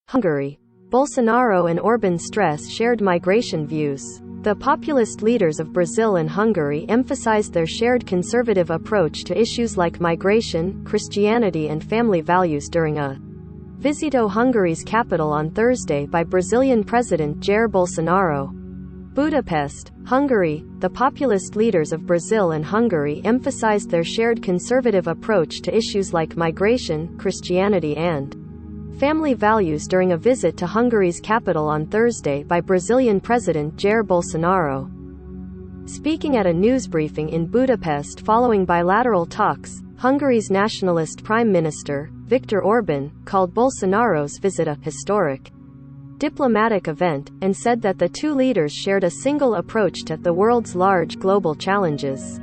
Hungary. Bolsonaro and Orban stress shared migration views. The populist leaders of Brazil and Hungary emphasized their shared conservative approach to issues like migration, Christianity and family values during a visit to Hungary's capital on Thursday by Brazilian President Jair Bolsonaro. Budapest, Hungary. The populist leaders of Brazil and Hungary emphasized their shared conservative approach to issues like migration, Christianity and family values during a visit to Hungary's capital on Thursday by Brazilian President Jair Bolsonaro. Speaking at a news briefing in Budapest following bilateral talks, Hungary's nationalist Prime Minister, Viktor Orban, called Bolsonaro's visit a historic diplomatic event, and said that the two leaders shared a single approach to the world's large global challenges.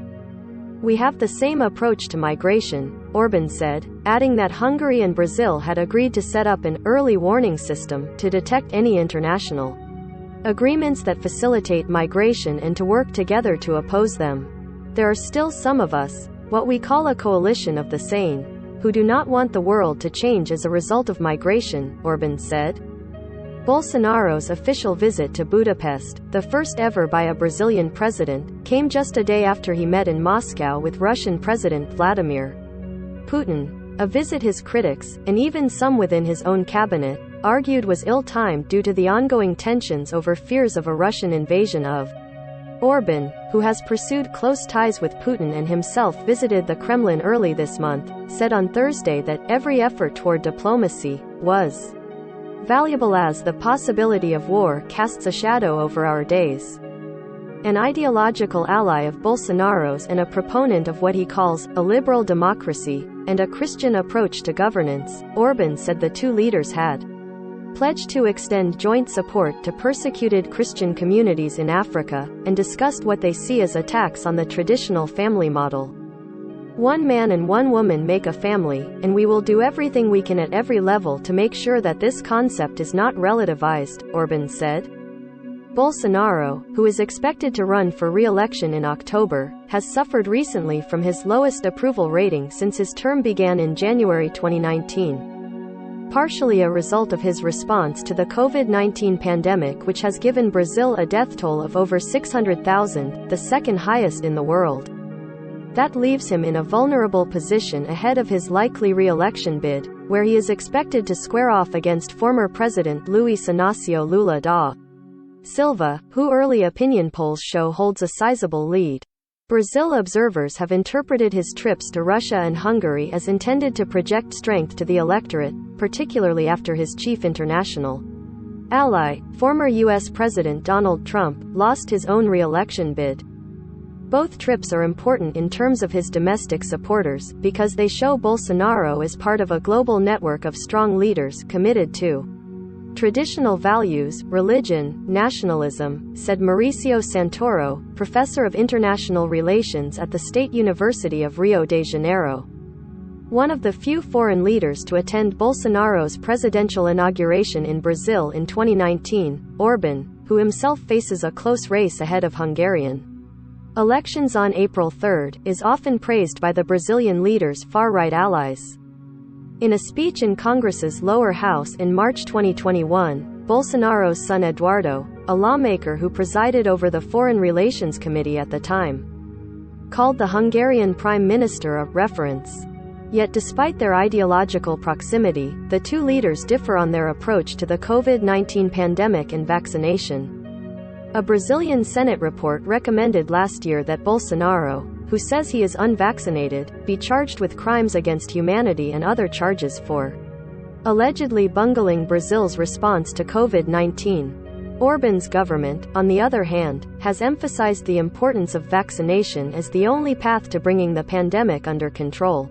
"We have the same approach to migration," Orban said, adding that Hungary and Brazil had agreed to set up an early warning system to detect any international agreements that facilitate migration and to work together to oppose them. "There are still some of us, what we call a coalition of the sane, who do not want the world to change as a result of migration," Orban said. Bolsonaro's official visit to Budapest, the first ever by a Brazilian president, came just a day after he met in Moscow with Russian President Vladimir Putin, a visit his critics, and even some within his own cabinet, argued was ill-timed due to the ongoing tensions over fears of a Russian invasion of. Orban, who has pursued close ties with Putin and himself visited the Kremlin early this month, said on Thursday that every effort toward diplomacy was valuable as the possibility of war casts a shadow over our days. An ideological ally of Bolsonaro's and a proponent of what he calls a liberal democracy and a Christian approach to governance, Orban said the two leaders had pledged to extend joint support to persecuted Christian communities in Africa, and discussed what they see as attacks on the traditional family model. "One man and one woman make a family, and we will do everything we can at every level to make sure that this concept is not relativized," Orban said. Bolsonaro, who is expected to run for re-election in October, has suffered recently from his lowest approval rating since his term began in January 2019. Partially a result of his response to the COVID-19 pandemic, which has given Brazil a death toll of over 600,000, the second highest in the world. That leaves him in a vulnerable position ahead of his likely re-election bid, where he is expected to square off against former President Luiz Inácio Lula da Silva, who early opinion polls show holds a sizable lead. Brazil observers have interpreted his trips to Russia and Hungary as intended to project strength to the electorate, particularly after his chief international ally, former U.S. President Donald Trump, lost his own re-election bid. Both trips are important in terms of his domestic supporters, because they show Bolsonaro is part of a global network of strong leaders committed to traditional values, religion, nationalism, said Mauricio Santoro, professor of international relations at the State University of Rio de Janeiro. One of the few foreign leaders to attend Bolsonaro's presidential inauguration in Brazil in 2019, Orban, who himself faces a close race ahead of Hungarian elections on April 3, is often praised by the Brazilian leader's far-right allies. In a speech in Congress's lower house in March 2021, Bolsonaro's son Eduardo, a lawmaker who presided over the Foreign Relations Committee at the time, called the Hungarian Prime Minister a reference. Yet despite their ideological proximity, the two leaders differ on their approach to the COVID-19 pandemic and vaccination. A Brazilian Senate report recommended last year that Bolsonaro, who says he is unvaccinated, be charged with crimes against humanity and other charges for allegedly bungling Brazil's response to COVID-19. Orban's government, on the other hand, has emphasized the importance of vaccination as the only path to bringing the pandemic under control.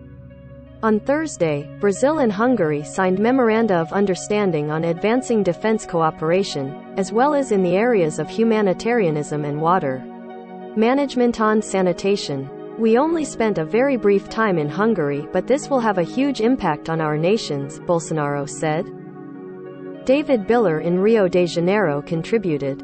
On Thursday, Brazil and Hungary signed memoranda of understanding on advancing defense cooperation, as well as in the areas of humanitarianism and water management on sanitation. "We only spent a very brief time in Hungary, but this will have a huge impact on our nations," Bolsonaro said. David Biller in Rio de Janeiro contributed.